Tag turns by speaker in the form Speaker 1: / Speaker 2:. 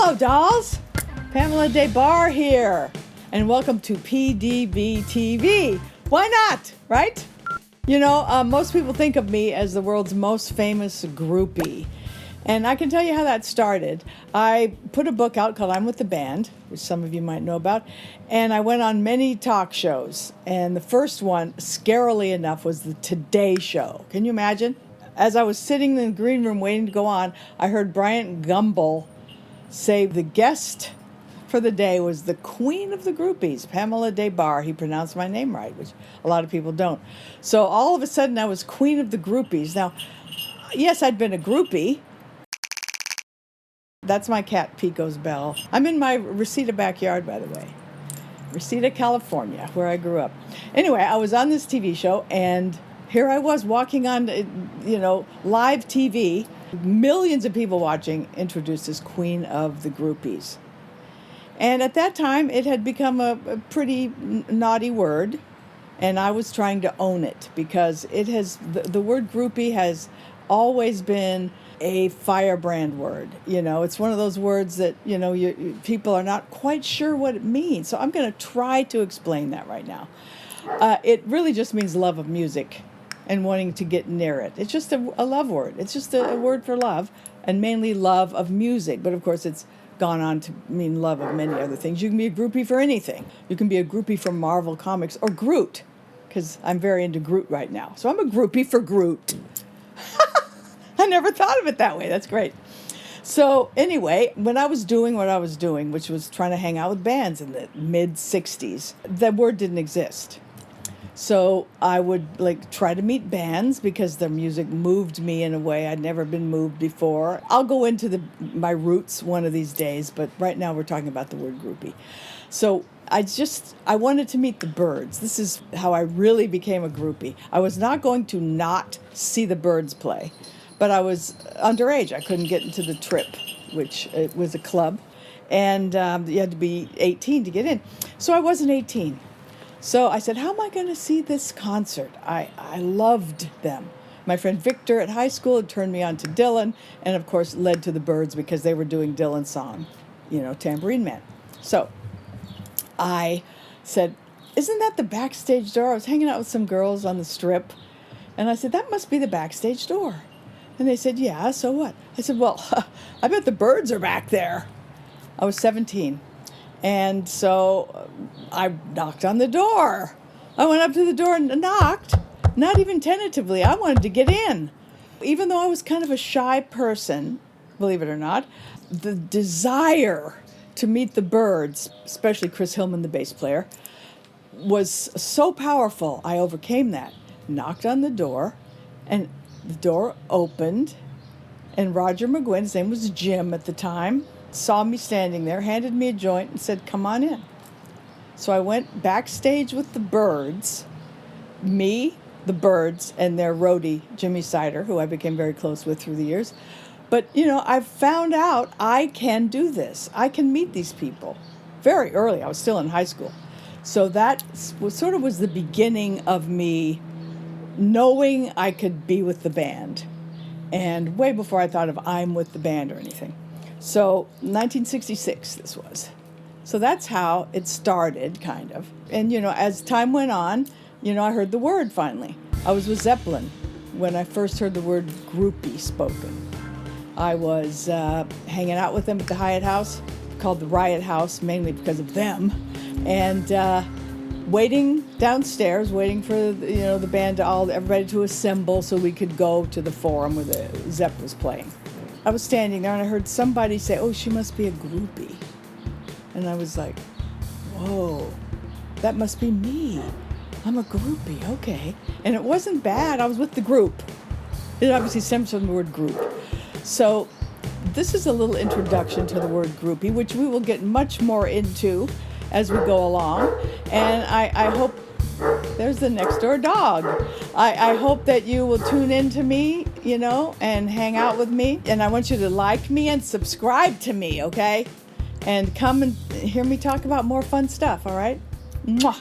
Speaker 1: Hello, dolls. Pamela Des Barres here, and welcome to P.D.B. TV. Why not, right? You know, most people think of me as the world's most famous groupie, and I can tell you how that started. I put a book out called I'm With the Band, which some of you might know about, and I went on many talk shows, and the first one, scarily enough, was the Today Show. Can you imagine? As I was sitting in the green room waiting to go on, I heard Bryant Gumbel say the guest for the day was the queen of the groupies, Pamela Des Barres. He pronounced my name right, which a lot of people don't. So all of a sudden I was queen of the groupies. Now, yes, I'd been a groupie. That's my cat, Pico's Bell. I'm in my Reseda backyard, by the way. Reseda, California, where I grew up. Anyway, I was on this TV show, and here I was walking on, live TV. Millions of people watching, introduced as queen of the groupies. And at that time, it had become a pretty naughty word, and I was trying to own it because it has the word groupie has always been a firebrand word. You know, it's one of those words that, people are not quite sure what it means. So I'm going to try to explain that right now. It really just means love of music and wanting to get near it. It's just a love word. It's just a word for love, and mainly love of music. But of course, it's gone on to mean love of many other things. You can be a groupie for anything. You can be a groupie for Marvel Comics or Groot, because I'm very into Groot right now. So I'm a groupie for Groot. I never thought of it that way. That's great. So anyway, when I was doing what I was doing, which was trying to hang out with bands in the mid-'60s, that word didn't exist. So I would try to meet bands because their music moved me in a way I'd never been moved before. I'll go into my roots one of these days, but right now we're talking about the word groupie. So I wanted to meet the Byrds. This is how I really became a groupie. I was not going to not see the Byrds play, but I was underage. I couldn't get into the Trip, which it was a club, and you had to be 18 to get in. So I wasn't 18. So I said, how am I going to see this concert? I loved them. My friend Victor at high school had turned me on to Dylan, and of course led to the Byrds because they were doing Dylan's song, Tambourine Man. So I said, isn't that the backstage door? I was hanging out with some girls on the Strip, and I said, that must be the backstage door. And they said, yeah, so what? I said, well, I bet the Byrds are back there. I was 17. And so I knocked on the door. I went up to the door and knocked, not even tentatively. I wanted to get in. Even though I was kind of a shy person, believe it or not, the desire to meet the Byrds, especially Chris Hillman, the bass player, was so powerful. I overcame that. Knocked on the door, and the door opened, and Roger McGuinn, his name was Jim at the time, saw me standing there, handed me a joint, and said, come on in. So I went backstage with the Byrds, me, the Byrds, and their roadie, Jimmy Sider, who I became very close with through the years. But, I found out I can do this. I can meet these people. Very early. I was still in high school. So that was the beginning of me knowing I could be with the band. And way before I thought of I'm with the band or anything. So 1966 this was. So that's how it started, kind of. And, as time went on, I heard the word finally. I was with Zeppelin when I first heard the word groupie spoken. I was hanging out with them at the Hyatt House, called the Riot House, mainly because of them, and waiting downstairs, waiting for the band everybody to assemble so we could go to the Forum where the Zepp was playing. I was standing there and I heard somebody say, oh, she must be a groupie. And I was like, whoa, that must be me. I'm a groupie, okay. And it wasn't bad. I was with the group. It obviously stems from the word group. So this is a little introduction to the word groupie, which we will get much more into as we go along. And I hope, there's the next door dog. I hope that you will tune in to me, and hang out with me. And I want you to like me and subscribe to me, okay? And come and hear me talk about more fun stuff, all right? Mwah.